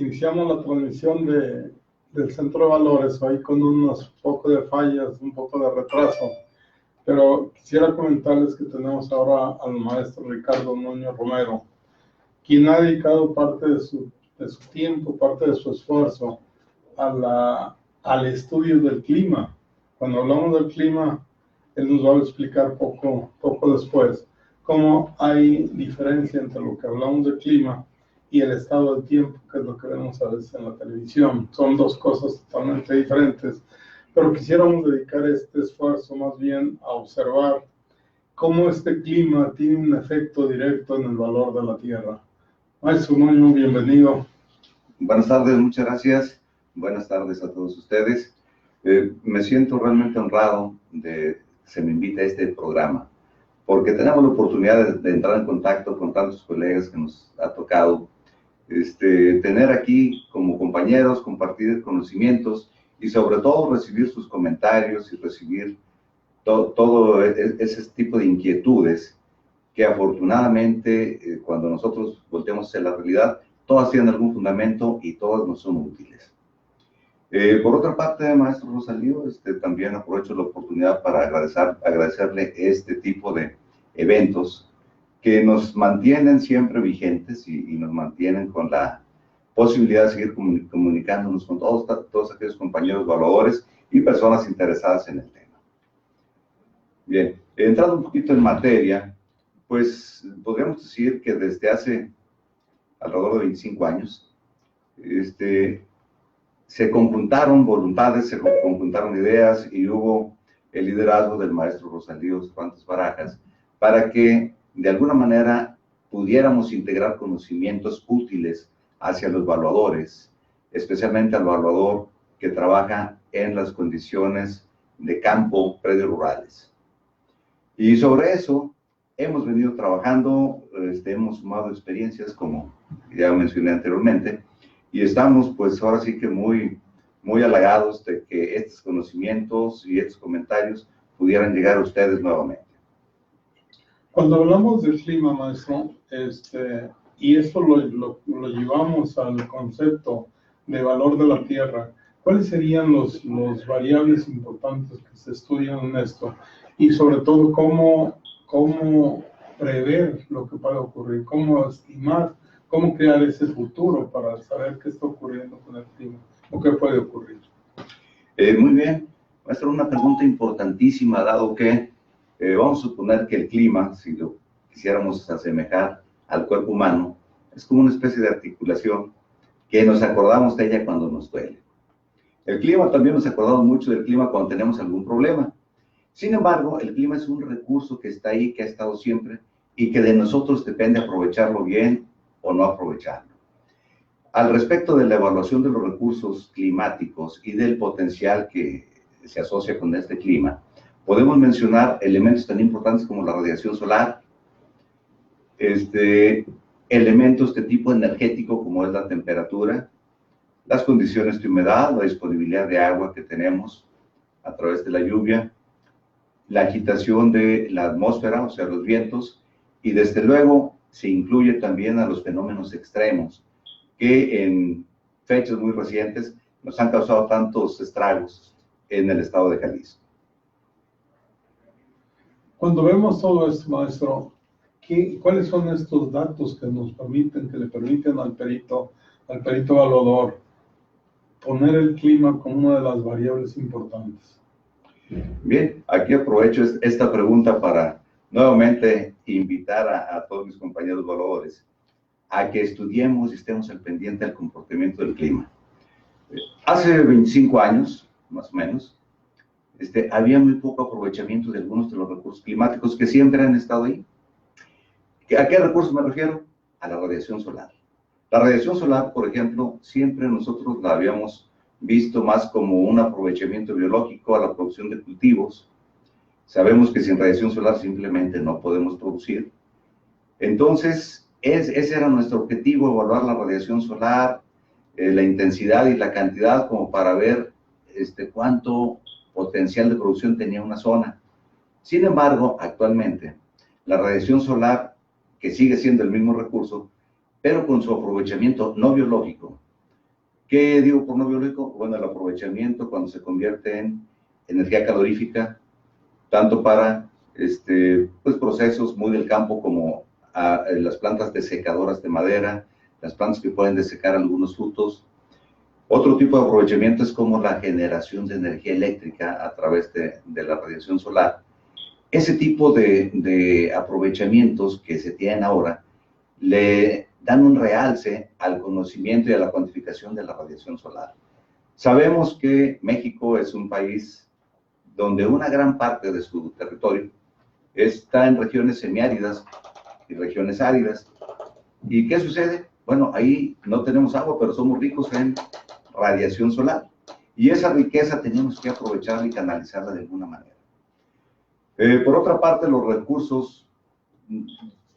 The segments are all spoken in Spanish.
Iniciamos la transmisión del Centro de Valores, hoy con unos poco de fallas, un poco de retraso, pero quisiera comentarles que tenemos ahora al maestro Ricardo Nuño Romero, quien ha dedicado parte de su tiempo, parte de su esfuerzo al estudio del clima. Cuando hablamos del clima, él nos va a explicar poco después cómo hay diferencia entre lo que hablamos del clima y el estado del tiempo, que es lo que vemos a veces en la televisión. Son dos cosas totalmente diferentes, pero quisiéramos dedicar este esfuerzo más bien a observar cómo este clima tiene un efecto directo en el valor de la tierra. Maestro Nuño, bienvenido. Buenas tardes, muchas gracias. Buenas tardes a todos ustedes. Me siento realmente honrado de que se me invite a este programa, porque tenemos la oportunidad de entrar en contacto con tantos colegas que nos ha tocado tener aquí como compañeros, compartir conocimientos y sobre todo recibir sus comentarios y recibir todo ese tipo de inquietudes que afortunadamente cuando nosotros volteamos hacia la realidad, todas tienen algún fundamento y todas nos son útiles. Por otra parte, maestro Rosalío, también aprovecho la oportunidad para agradecerle este tipo de eventos que nos mantienen siempre vigentes y nos mantienen con la posibilidad de seguir comunicándonos con todos aquellos compañeros evaluadores y personas interesadas en el tema. Bien, entrando un poquito en materia, pues podríamos decir que desde hace alrededor de 25 años, se conjuntaron voluntades, se conjuntaron ideas y hubo el liderazgo del maestro Rosalío Cervantes Barajas para que de alguna manera pudiéramos integrar conocimientos útiles hacia los evaluadores, especialmente al evaluador que trabaja en las condiciones de campo, predios rurales. Y sobre eso hemos venido trabajando, hemos sumado experiencias, como ya mencioné anteriormente, y estamos pues ahora sí que muy halagados de que estos conocimientos y estos comentarios pudieran llegar a ustedes nuevamente. Cuando hablamos del clima, maestro, y eso lo llevamos al concepto de valor de la tierra, ¿cuáles serían los variables importantes que se estudian en esto? Y sobre todo, ¿cómo prever lo que puede ocurrir? ¿Cómo estimar? ¿Cómo crear ese futuro para saber qué está ocurriendo con el clima o qué puede ocurrir? Muy bien, maestro, una pregunta importantísima, dado que vamos a suponer que el clima, si lo quisiéramos asemejar al cuerpo humano, es como una especie de articulación que nos acordamos de ella cuando nos duele. El clima también nos acordamos mucho del clima cuando tenemos algún problema. Sin embargo, el clima es un recurso que está ahí, que ha estado siempre y que de nosotros depende aprovecharlo bien o no aprovecharlo. Al respecto de la evaluación de los recursos climáticos y del potencial que se asocia con este clima, podemos mencionar elementos tan importantes como la radiación solar, elementos de tipo energético como es la temperatura, las condiciones de humedad, la disponibilidad de agua que tenemos a través de la lluvia, la agitación de la atmósfera, o sea, los vientos, y desde luego se incluye también a los fenómenos extremos que en fechas muy recientes nos han causado tantos estragos en el estado de Jalisco. Cuando vemos todo esto, maestro, ¿cuáles son estos datos que le permiten al perito evaluador poner el clima como una de las variables importantes? Bien, aquí aprovecho esta pregunta para nuevamente invitar a todos mis compañeros evaluadores a que estudiemos y estemos al pendiente del comportamiento del clima. Hace 25 años, más o menos, había muy poco aprovechamiento de algunos de los recursos climáticos que siempre han estado ahí. ¿A qué recursos me refiero? A la radiación solar. La radiación solar, por ejemplo, siempre nosotros la habíamos visto más como un aprovechamiento biológico a la producción de cultivos. Sabemos que sin radiación solar simplemente no podemos producir. Entonces, ese era nuestro objetivo, evaluar la radiación solar, la intensidad y la cantidad como para ver cuánto potencial de producción tenía una zona. Sin embargo, actualmente, la radiación solar, que sigue siendo el mismo recurso, pero con su aprovechamiento no biológico, ¿Qué digo por no biológico? Bueno, el aprovechamiento cuando se convierte en energía calorífica, tanto para pues, procesos muy del campo como las plantas desecadoras de madera, las plantas que pueden desecar algunos frutos. Otro tipo de aprovechamiento es como la generación de energía eléctrica a través de la radiación solar. Ese tipo de aprovechamientos que se tienen ahora le dan un realce al conocimiento y a la cuantificación de la radiación solar. Sabemos que México es un país donde una gran parte de su territorio está en regiones semiáridas y regiones áridas. ¿Y qué sucede? Bueno, ahí no tenemos agua, pero somos ricos en radiación solar. Y esa riqueza tenemos que aprovecharla y canalizarla de alguna manera. Por otra parte, los recursos,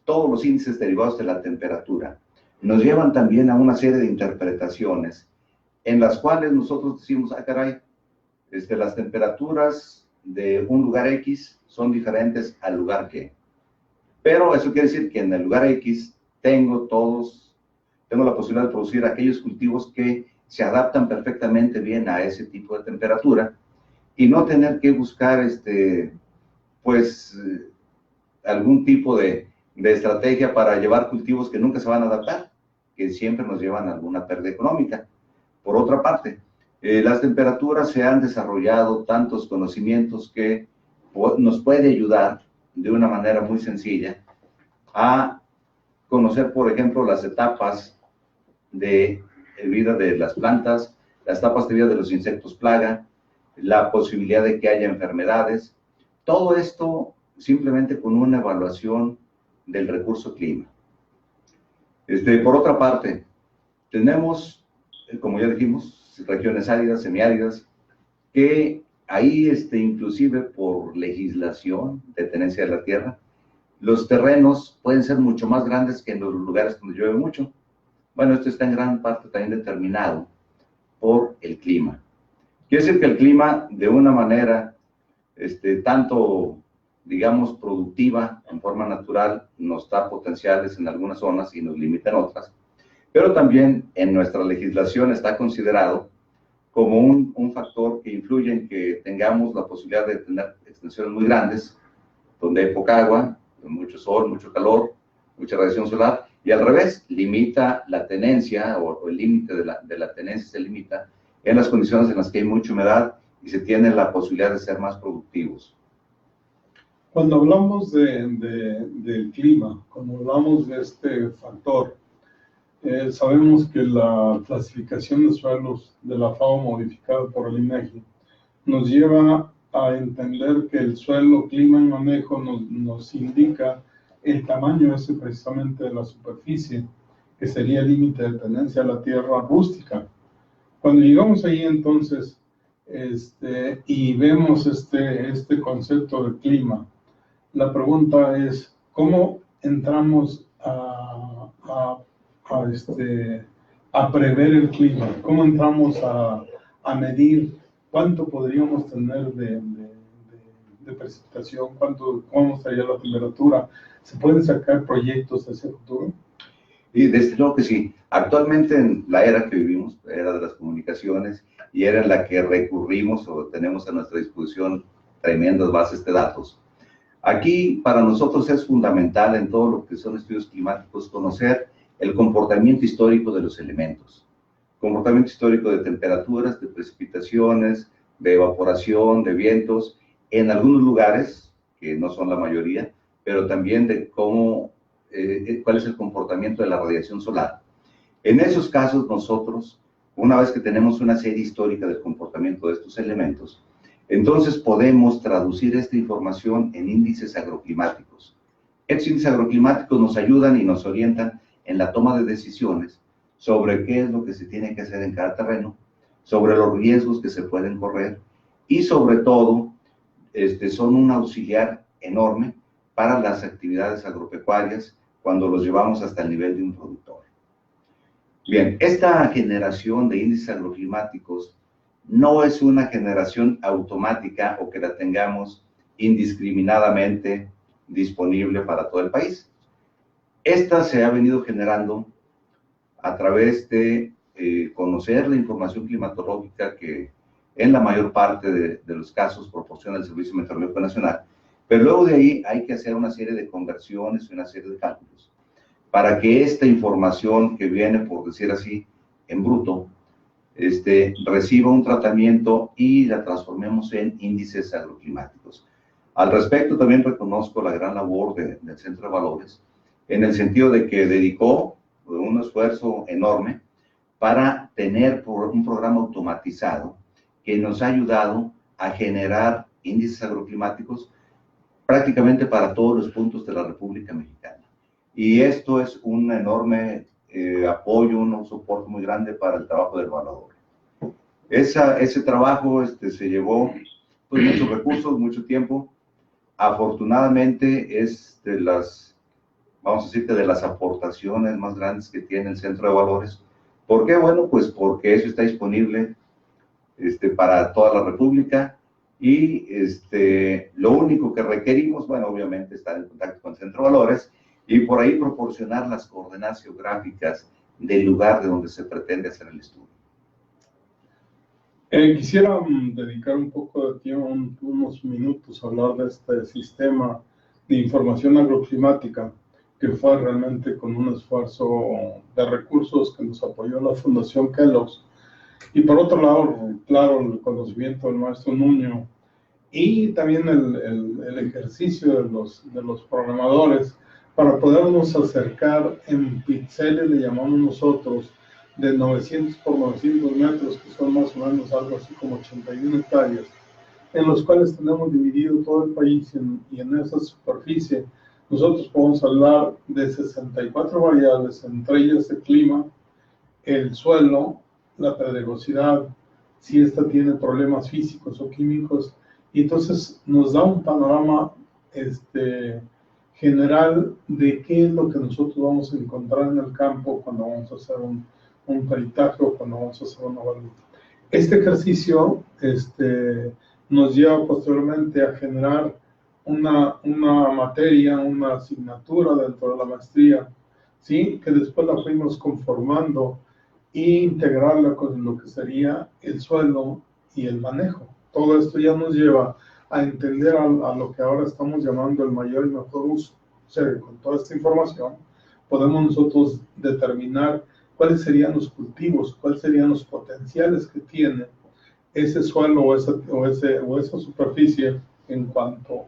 todos los índices derivados de la temperatura, nos llevan también a una serie de interpretaciones en las cuales nosotros decimos, ah, caray, las temperaturas de un lugar X son diferentes al lugar que. Pero eso quiere decir que en el lugar X tengo la posibilidad de producir aquellos cultivos que se adaptan perfectamente bien a ese tipo de temperatura y no tener que buscar, pues, algún tipo de estrategia para llevar cultivos que nunca se van a adaptar, que siempre nos llevan a alguna pérdida económica. Por otra parte, las temperaturas se han desarrollado tantos conocimientos que nos puede ayudar de una manera muy sencilla a conocer, por ejemplo, las etapas de vida de las plantas, las etapas de vida de los insectos plaga, la posibilidad de que haya enfermedades. Todo esto simplemente con una evaluación del recurso clima. Por otra parte, tenemos, como ya dijimos, regiones áridas, semiáridas, que ahí, inclusive por legislación de tenencia de la tierra, los terrenos pueden ser mucho más grandes que en los lugares donde llueve mucho. Bueno, esto está en gran parte también determinado por el clima. Quiere decir que el clima, de una manera tanto, digamos, productiva en forma natural, nos da potenciales en algunas zonas y nos limita en otras, pero también en nuestra legislación está considerado como un factor que influye en que tengamos la posibilidad de tener extensiones muy grandes, donde hay poca agua, mucho sol, mucho calor, mucha radiación solar, y al revés, limita la tenencia, o el límite de la tenencia se limita en las condiciones en las que hay mucha humedad y se tiene la posibilidad de ser más productivos. Cuando hablamos del clima, cuando hablamos de este factor, sabemos que la clasificación de suelos de la FAO modificada por el INEGI nos lleva a entender que el suelo, clima y manejo nos indica el tamaño ese precisamente de la superficie, que sería el límite de tenencia a la tierra rústica. Cuando llegamos ahí entonces y vemos este concepto de clima, la pregunta es, ¿cómo entramos a prever el clima? ¿Cómo entramos a medir cuánto podríamos tener de precipitación? ¿Cómo estaría la temperatura? ¿Se pueden sacar proyectos hacia el futuro? Y desde luego que sí. Actualmente en la era que vivimos, la era de las comunicaciones, y era en la que recurrimos o tenemos a nuestra disposición tremendas bases de datos. Aquí para nosotros es fundamental en todo lo que son estudios climáticos conocer el comportamiento histórico de los elementos. Comportamiento histórico de temperaturas, de precipitaciones, de evaporación, de vientos, en algunos lugares, que no son la mayoría, pero también de cuál es el comportamiento de la radiación solar. En esos casos nosotros, una vez que tenemos una serie histórica del comportamiento de estos elementos, entonces podemos traducir esta información en índices agroclimáticos. Estos índices agroclimáticos nos ayudan y nos orientan en la toma de decisiones sobre qué es lo que se tiene que hacer en cada terreno, sobre los riesgos que se pueden correr y sobre todo son un auxiliar enorme para las actividades agropecuarias cuando los llevamos hasta el nivel de un productor. Bien, esta generación de índices agroclimáticos no es una generación automática o que la tengamos indiscriminadamente disponible para todo el país. Esta se ha venido generando a través de conocer la información climatológica que en la mayor parte de los casos proporciona el Servicio Meteorológico Nacional, pero luego de ahí hay que hacer una serie de conversiones y una serie de cálculos para que esta información que viene, por decir así, en bruto, reciba un tratamiento y la transformemos en índices agroclimáticos. Al respecto, también reconozco la gran labor del Centro de Valores, en el sentido de que dedicó un esfuerzo enorme para tener un programa automatizado que nos ha ayudado a generar índices agroclimáticos prácticamente para todos los puntos de la República Mexicana. Y esto es un enorme apoyo, un soporte muy grande para el trabajo del evaluador. Ese trabajo se llevó pues, muchos recursos, mucho tiempo. Afortunadamente es de las, vamos a decir, de las aportaciones más grandes que tiene el Centro de Valores. ¿Por qué? Bueno, pues porque eso está disponible para toda la República y lo único que requerimos, bueno, obviamente estar en contacto con el Centro de Valores y por ahí proporcionar las coordenadas geográficas del lugar de donde se pretende hacer el estudio. Quisiera dedicar un poco de tiempo, unos minutos, a hablar de este sistema de información agroclimática, que fue realmente con un esfuerzo de recursos que nos apoyó la Fundación Kellogg's. Y por otro lado, claro, el conocimiento del maestro Nuño y también el ejercicio de los programadores para podernos acercar en píxeles, le llamamos nosotros, de 900 por 900 metros, que son más o menos algo así como 81 hectáreas, en los cuales tenemos dividido todo el país y en esa superficie nosotros podemos hablar de 64 variables, entre ellas el clima, el suelo, la pedregosidad, si ésta tiene problemas físicos o químicos, y entonces nos da un panorama general de qué es lo que nosotros vamos a encontrar en el campo cuando vamos a hacer un peritaje o cuando vamos a hacer una evaluación. Este ejercicio nos lleva posteriormente a generar una materia, una asignatura dentro de la maestría, ¿sí? Que después la fuimos conformando e integrarla con lo que sería el suelo y el manejo. Todo esto ya nos lleva a entender a lo que ahora estamos llamando el mayor y mejor uso. O sea, con toda esta información podemos nosotros determinar cuáles serían los cultivos, cuáles serían los potenciales que tiene ese suelo o esa superficie en cuanto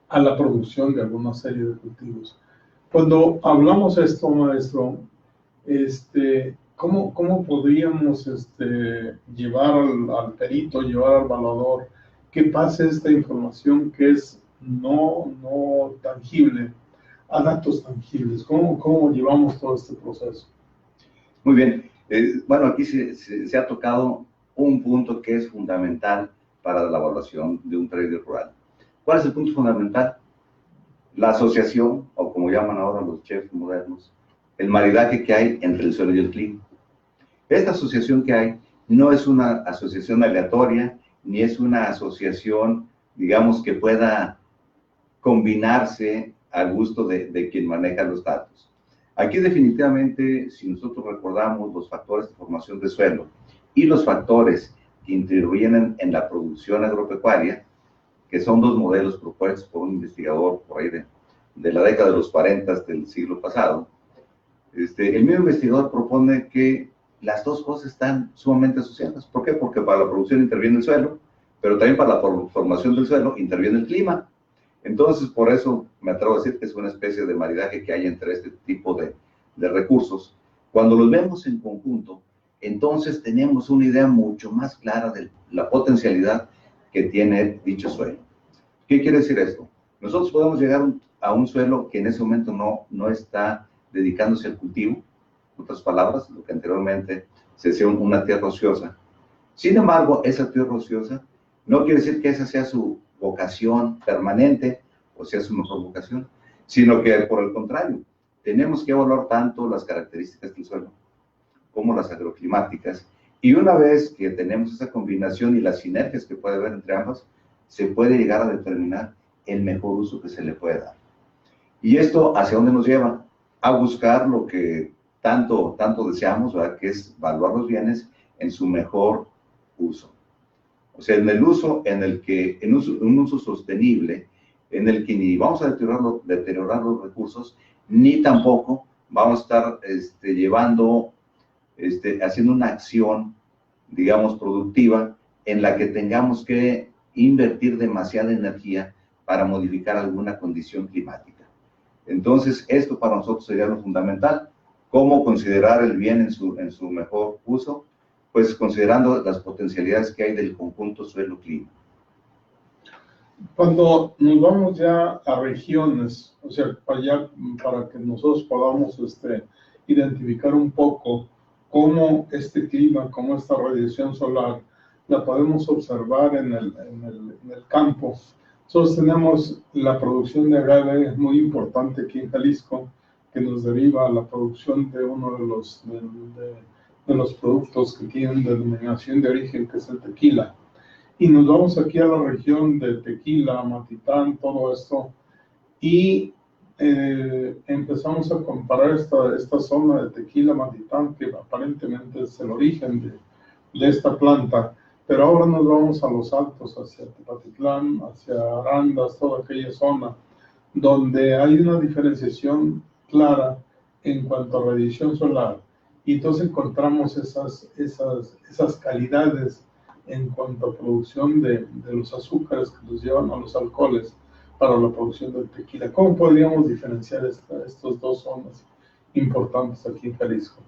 a la producción de alguna serie de cultivos. Cuando hablamos esto, maestro, ¿cómo podríamos llevar al perito, llevar al evaluador, que pase esta información que es no tangible a datos tangibles? ¿Cómo llevamos todo este proceso? Muy bien. Bueno, aquí se ha tocado un punto que es fundamental para la evaluación de un predio rural. ¿Cuál es el punto fundamental? La asociación, o como llaman ahora los chefs modernos, el maridaje que hay entre el suelo y el clima. Esta asociación que hay no es una asociación aleatoria, ni es una asociación, digamos, que pueda combinarse al gusto de quien maneja los datos. Aquí definitivamente, si nosotros recordamos los factores de formación de suelo y los factores que intervienen en la producción agropecuaria, que son dos modelos propuestos por un investigador por ahí de la década de los 40 del siglo pasado, el mismo investigador propone que las dos cosas están sumamente asociadas. ¿Por qué? Porque para la producción interviene el suelo, pero también para la formación del suelo interviene el clima. Entonces, por eso me atrevo a decir que es una especie de maridaje que hay entre este tipo de recursos. Cuando los vemos en conjunto, entonces tenemos una idea mucho más clara de la potencialidad que tiene dicho suelo. ¿Qué quiere decir esto? Nosotros podemos llegar a un suelo que en ese momento no está dedicándose al cultivo, en otras palabras, lo que anteriormente se decía una tierra ociosa. Sin embargo, esa tierra ociosa no quiere decir que esa sea su vocación permanente o sea su mejor vocación, sino que por el contrario, tenemos que evaluar tanto las características del suelo como las agroclimáticas, y una vez que tenemos esa combinación y las sinergias que puede haber entre ambas, se puede llegar a determinar el mejor uso que se le puede dar. ¿Y esto hacia dónde nos lleva? A buscar lo que tanto deseamos, ¿verdad? Que es evaluar los bienes en su mejor uso. O sea, en el uso, en un uso sostenible, en el que ni vamos a deteriorar los recursos, ni tampoco vamos a estar haciendo una acción, digamos, productiva, en la que tengamos que invertir demasiada energía para modificar alguna condición climática. Entonces, esto para nosotros sería lo fundamental. ¿Cómo considerar el bien en su mejor uso? Pues considerando las potencialidades que hay del conjunto suelo-clima. Cuando nos vamos ya a regiones, o sea, para que nosotros podamos identificar un poco cómo este clima, cómo esta radiación solar, la podemos observar en el campo. Nosotros tenemos la producción de agave muy importante aquí en Jalisco, que nos deriva a la producción de uno de los productos que tienen denominación de origen, que es el tequila. Y nos vamos aquí a la región de Tequila, Matitán, todo esto, y empezamos a comparar esta zona de Tequila, Matitán, que aparentemente es el origen de esta planta, pero ahora nos vamos a los altos, hacia Tepatitlán, hacia Arandas, toda aquella zona, donde hay una diferenciación clara en cuanto a radiación solar, y entonces encontramos esas calidades en cuanto a producción de los azúcares que nos llevan a los alcoholes para la producción del tequila. ¿Cómo podríamos diferenciar estas dos zonas importantes aquí en Jalisco?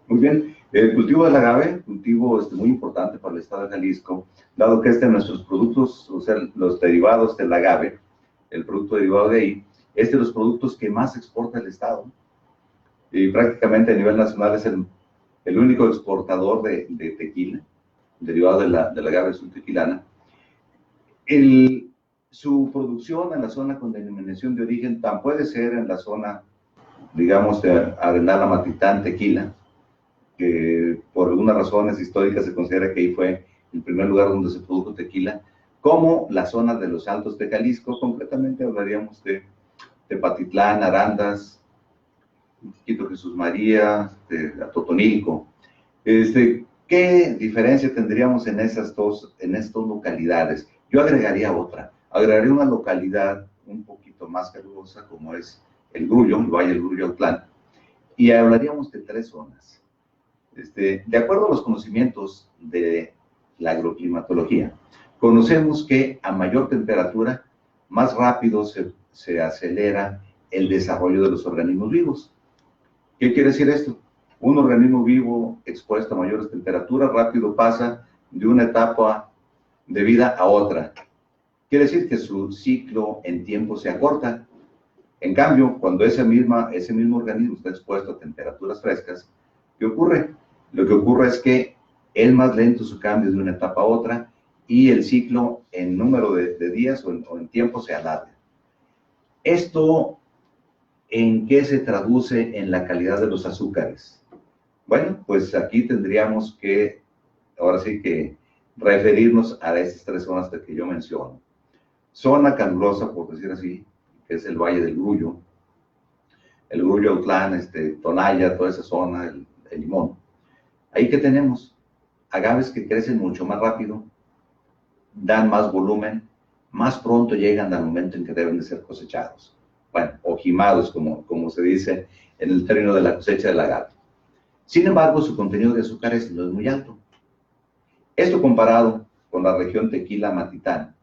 Muy bien, el cultivo del agave, cultivo muy importante para el estado de Jalisco, dado que nuestros productos, o sea, los derivados del agave, el producto derivado de ahí, es de los productos que más exporta el estado, y prácticamente a nivel nacional es el único exportador de tequila, derivado del agave sultequilana. Su producción en la zona con denominación de origen tan puede ser en la zona, digamos, de Arenal, Matitán, Tequila, que por algunas razones históricas se considera que ahí fue el primer lugar donde se produjo tequila, como la zona de los Altos de Jalisco. Concretamente hablaríamos de Tepatitlán, Arandas, Quito Jesús María, de Atotonilco. ¿Qué diferencia tendríamos en estas dos localidades? Yo agregaría una localidad un poquito más calurosa, como es el Grullo, el Valle del Grullo Autlán, y hablaríamos de 3 zonas. De acuerdo a los conocimientos de la agroclimatología, conocemos que a mayor temperatura, más rápido se acelera el desarrollo de los organismos vivos. ¿Qué quiere decir esto? Un organismo vivo expuesto a mayores temperaturas rápido pasa de una etapa de vida a otra. Quiere decir que su ciclo en tiempo se acorta. En cambio, cuando ese mismo organismo está expuesto a temperaturas frescas, ¿qué ocurre? Lo que ocurre es que es más lento su cambio de una etapa a otra y el ciclo en número de días o en tiempo se alarga. ¿Esto en qué se traduce en la calidad de los azúcares? Bueno, pues aquí tendríamos que, ahora sí que, referirnos a estas 3 zonas que yo menciono. Zona calurosa, por decir así, que es el Valle del Grullo, el Grullo Autlán, Tonaya, toda esa zona, el Limón. Ahí que tenemos agaves que crecen mucho más rápido, dan más volumen, más pronto llegan al momento en que deben de ser cosechados. Bueno, o jimados, como se dice en el término de la cosecha del agave. Sin embargo, su contenido de azúcares no es muy alto. Esto comparado con la región Tequila-Matitán,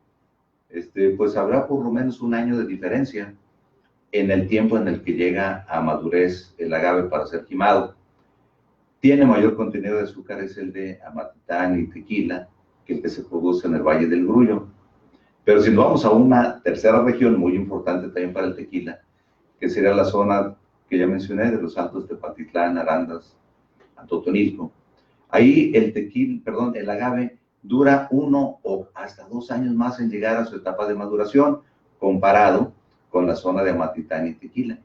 pues habrá por lo menos 1 año de diferencia en el tiempo en el que llega a madurez el agave para ser quimado. Tiene mayor contenido de azúcares el de Amatitán y Tequila que el que se produce en el Valle del Grullo. Pero si nos vamos a una tercera región muy importante también para el tequila, que sería la zona que ya mencioné, de los Altos de Tepatitlán, Arandas, Atotonilco, ahí el agave dura 1 o hasta 2 años más en llegar a su etapa de maduración, comparado con la zona de Amatitán y Tequila.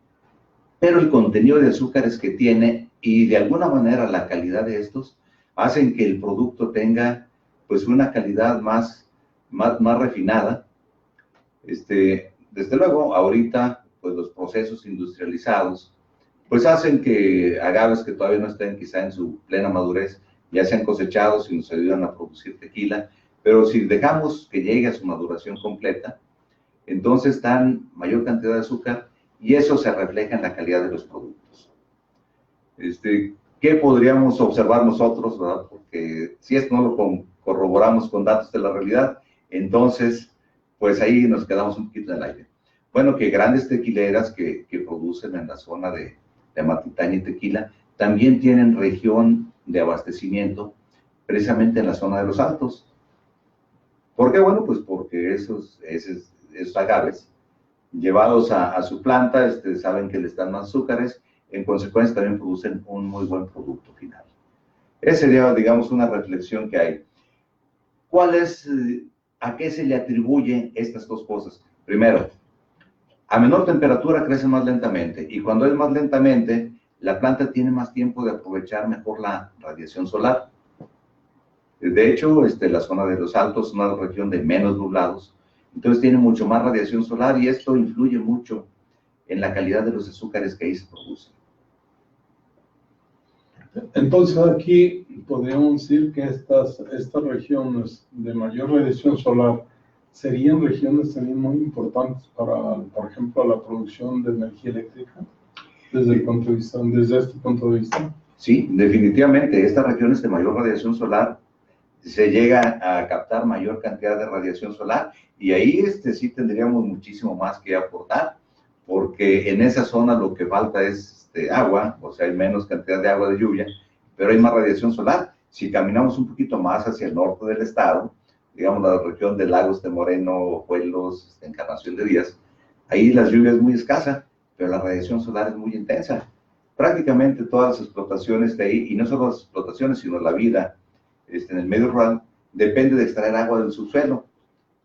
Pero el contenido de azúcares que tiene y de alguna manera la calidad de estos hacen que el producto tenga pues una calidad más refinada. Desde luego, ahorita pues los procesos industrializados pues hacen que agaves que todavía no estén quizá en su plena madurez ya sean cosechados y nos ayudan a producir tequila, pero si dejamos que llegue a su maduración completa, entonces dan mayor cantidad de azúcar y eso se refleja en la calidad de los productos. ¿Qué podríamos observar nosotros, verdad? Porque si esto no lo corroboramos con datos de la realidad, entonces, pues ahí nos quedamos un poquito en el aire. Bueno, que grandes tequileras que producen en la zona de Amatitán y Tequila, también tienen región de abastecimiento precisamente en la zona de los Altos. ¿Por qué? Bueno, pues porque esos agaves, llevados a su planta, saben que les dan más azúcares, en consecuencia también producen un muy buen producto final. Esa sería, digamos, una reflexión que hay. ¿A qué se le atribuyen estas dos cosas? Primero, a menor temperatura crece más lentamente, y cuando es más lentamente, la planta tiene más tiempo de aprovechar mejor la radiación solar. De hecho, la zona de los Altos es una región de menos nublados, entonces tiene mucho más radiación solar y esto influye mucho en la calidad de los azúcares que ahí se producen. Entonces aquí podríamos decir que estas regiones de mayor radiación solar serían regiones también muy importantes para, por ejemplo, la producción de energía eléctrica, desde este punto de vista. Sí, definitivamente, estas regiones de mayor radiación solar se llega a captar mayor cantidad de radiación solar y ahí sí tendríamos muchísimo más que aportar, porque en esa zona lo que falta es agua, o sea, hay menos cantidad de agua de lluvia, pero hay más radiación solar. Si caminamos un poquito más hacia el norte del estado, digamos la región de Lagos de Moreno, Pueblos, Encarnación de Díaz, ahí la lluvia es muy escasa, pero la radiación solar es muy intensa. Prácticamente todas las explotaciones de ahí, y no solo las explotaciones, sino la vida en el medio rural, depende de extraer agua del subsuelo.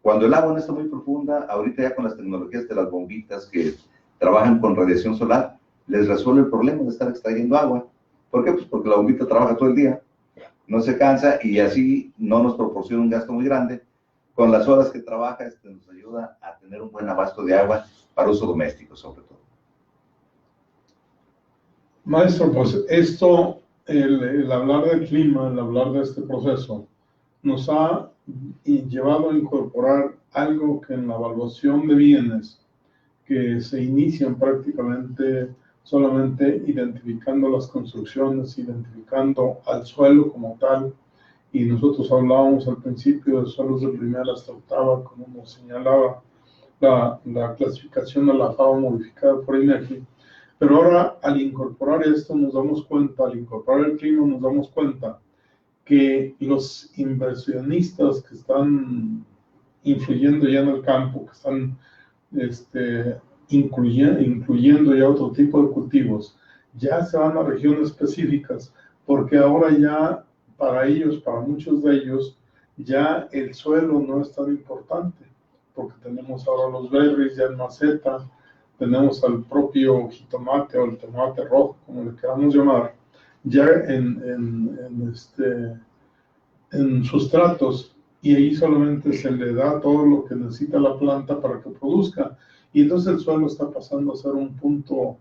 Cuando el agua no está muy profunda, ahorita ya con las tecnologías de las bombitas que trabajan con radiación solar, les resuelve el problema de estar extrayendo agua. ¿Por qué? Pues porque la bombita trabaja todo el día, no se cansa y así no nos proporciona un gasto muy grande. Con las horas que trabaja, nos ayuda a tener un buen abasto de agua para uso doméstico, sobre todo. Maestro, pues esto, el hablar del clima, el hablar de este proceso, nos ha llevado a incorporar algo que en la evaluación de bienes, que se inician prácticamente solamente identificando las construcciones, identificando al suelo como tal, y nosotros hablábamos al principio de suelos de primera hasta octava, como nos señalaba la clasificación de la FAO modificada por INEGI. Pero ahora, al incorporar esto, nos damos cuenta, al incorporar el clima, nos damos cuenta que los inversionistas que están influyendo ya en el campo, que están incluyendo ya otro tipo de cultivos, ya se van a regiones específicas, porque ahora ya para ellos, para muchos de ellos, ya el suelo no es tan importante, porque tenemos ahora los berries ya en maceta, tenemos al propio jitomate o el tomate rojo, como le queramos llamar, ya en sustratos, y ahí solamente se le da todo lo que necesita la planta para que produzca. Y entonces el suelo está pasando a ser un punto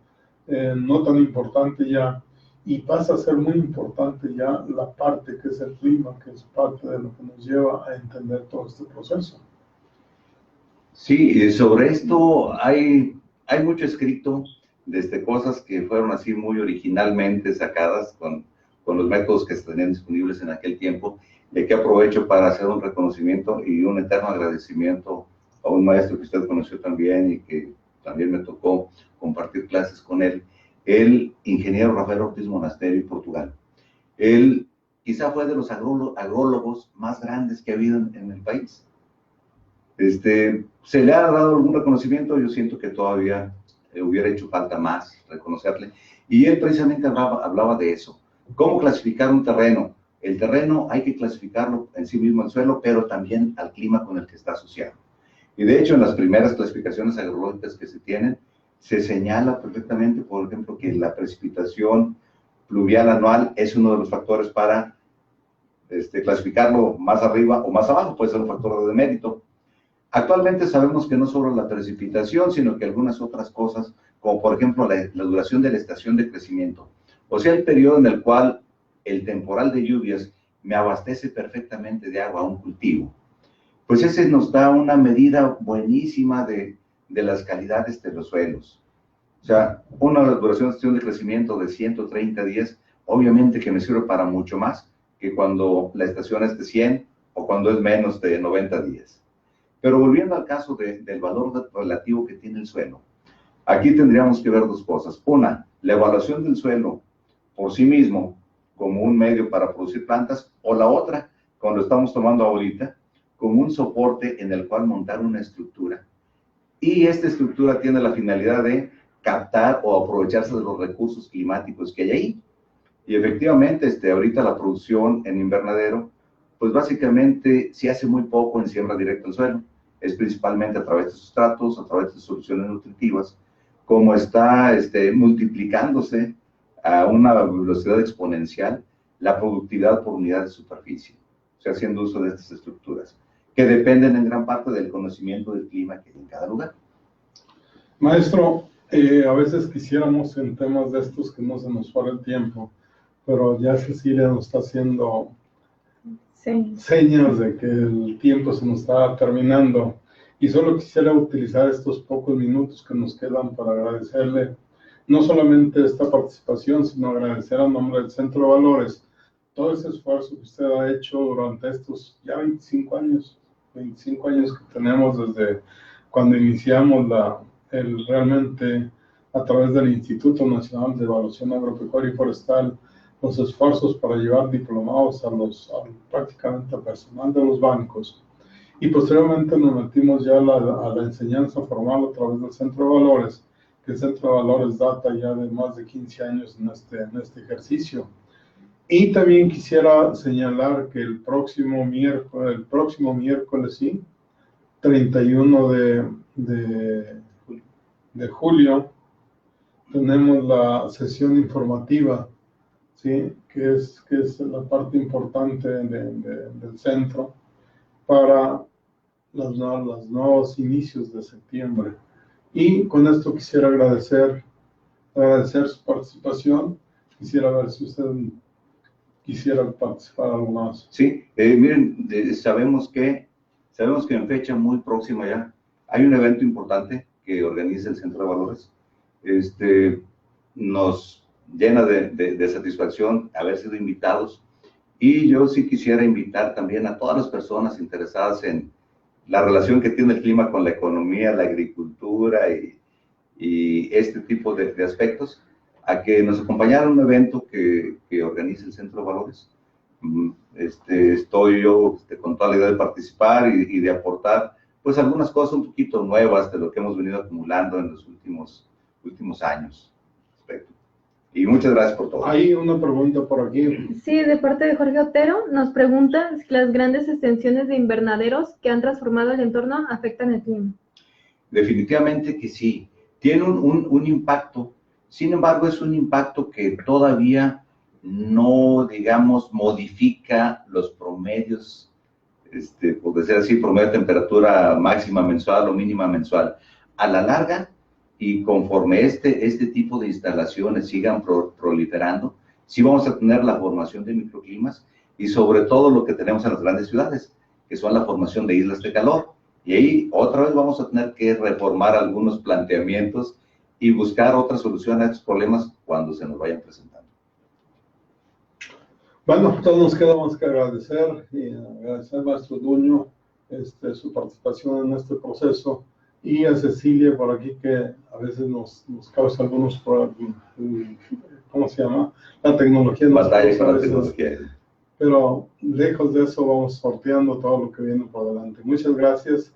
no tan importante ya, y pasa a ser muy importante ya la parte que es el clima, que es parte de lo que nos lleva a entender todo este proceso. Sí, sobre esto hay mucho escrito desde cosas que fueron así muy originalmente sacadas con los métodos que se tenían disponibles en aquel tiempo, y aquí aprovecho para hacer un reconocimiento y un eterno agradecimiento a un maestro que usted conoció también y que también me tocó compartir clases con él, el ingeniero Rafael Ortiz Monasterio, Portugal. Él quizá fue de los agrólogos más grandes que ha habido en el país. ¿Se le ha dado algún reconocimiento? Yo siento que todavía hubiera hecho falta más reconocerle. Y él precisamente hablaba de eso. ¿Cómo clasificar un terreno? El terreno hay que clasificarlo en sí mismo al suelo, pero también al clima con el que está asociado. Y de hecho, en las primeras clasificaciones agrológicas que se tienen, se señala perfectamente, por ejemplo, que la precipitación pluvial anual es uno de los factores para clasificarlo más arriba o más abajo, puede ser un factor de demérito. Actualmente sabemos que no solo la precipitación, sino que algunas otras cosas como por ejemplo la duración de la estación de crecimiento, o sea, el periodo en el cual el temporal de lluvias me abastece perfectamente de agua a un cultivo. Pues ese nos da una medida buenísima de las calidades de los suelos. O sea, una duración de estación de crecimiento de 130 días, obviamente que me sirve para mucho más que cuando la estación es de 100 o cuando es menos de 90 días. Pero volviendo al caso del valor relativo que tiene el suelo, aquí tendríamos que ver dos cosas. Una, la evaluación del suelo por sí mismo como un medio para producir plantas, o la otra, cuando estamos tomando ahorita, como un soporte en el cual montar una estructura. Y esta estructura tiene la finalidad de captar o aprovecharse de los recursos climáticos que hay ahí. Y efectivamente, ahorita la producción en invernadero, pues básicamente se hace muy poco en siembra directa al suelo. Es principalmente a través de sustratos, a través de soluciones nutritivas, como está multiplicándose a una velocidad exponencial la productividad por unidad de superficie, o sea, haciendo uso de estas estructuras, que dependen en gran parte del conocimiento del clima que hay en cada lugar. Maestro, a veces quisiéramos en temas de estos que no se nos fuera el tiempo, pero ya Cecilia nos está haciendo señas de que el tiempo se nos está terminando, y solo quisiera utilizar estos pocos minutos que nos quedan para agradecerle no solamente esta participación, sino agradecer a nombre del Centro de Valores todo ese esfuerzo que usted ha hecho durante estos ya 25 años que tenemos desde cuando iniciamos realmente a través del Instituto Nacional de Evaluación Agropecuaria y Forestal, los esfuerzos para llevar diplomados prácticamente al personal de los bancos. Y posteriormente nos metimos ya a la enseñanza formal a través del Centro de Valores, que el Centro de Valores data ya de más de 15 años en este ejercicio. Y también quisiera señalar que el próximo miércoles, sí, 31 de julio, tenemos la sesión informativa, ¿sí? que es la parte importante del centro para los nuevos inicios de septiembre. Y con esto quisiera agradecer su participación. Quisiera ver si usted quisiera participar algo más. Sí, miren, sabemos que en fecha muy próxima ya hay un evento importante que organiza el Centro de Valores. Nos llena de satisfacción haber sido invitados, y yo sí quisiera invitar también a todas las personas interesadas en la relación que tiene el clima con la economía, la agricultura y este tipo de aspectos, a que nos acompañaran a un evento que organiza el Centro de Valores. Estoy yo con toda la idea de participar y de aportar pues algunas cosas un poquito nuevas de lo que hemos venido acumulando en los últimos años. Y muchas gracias por todo. Hay una pregunta por aquí. Sí, de parte de Jorge Otero, nos pregunta si las grandes extensiones de invernaderos que han transformado el entorno afectan el clima. Definitivamente que sí, tiene un impacto. Sin embargo, es un impacto que todavía no, digamos, modifica los promedios, por decir así, promedio de temperatura máxima mensual o mínima mensual. A la larga, y conforme este tipo de instalaciones sigan proliferando, sí vamos a tener la formación de microclimas, y sobre todo lo que tenemos en las grandes ciudades, que son la formación de islas de calor. Y ahí otra vez vamos a tener que reformar algunos planteamientos y buscar otra solución a estos problemas cuando se nos vayan presentando. Bueno, todos nos queda más que agradecer, y agradecer al maestro Duño su participación en este proceso, y a Cecilia por aquí, que a veces nos causa algunos problemas. ¿Cómo se llama? La tecnología. Batallas con la tecnología. Pero lejos de eso vamos sorteando todo lo que viene por delante. Muchas gracias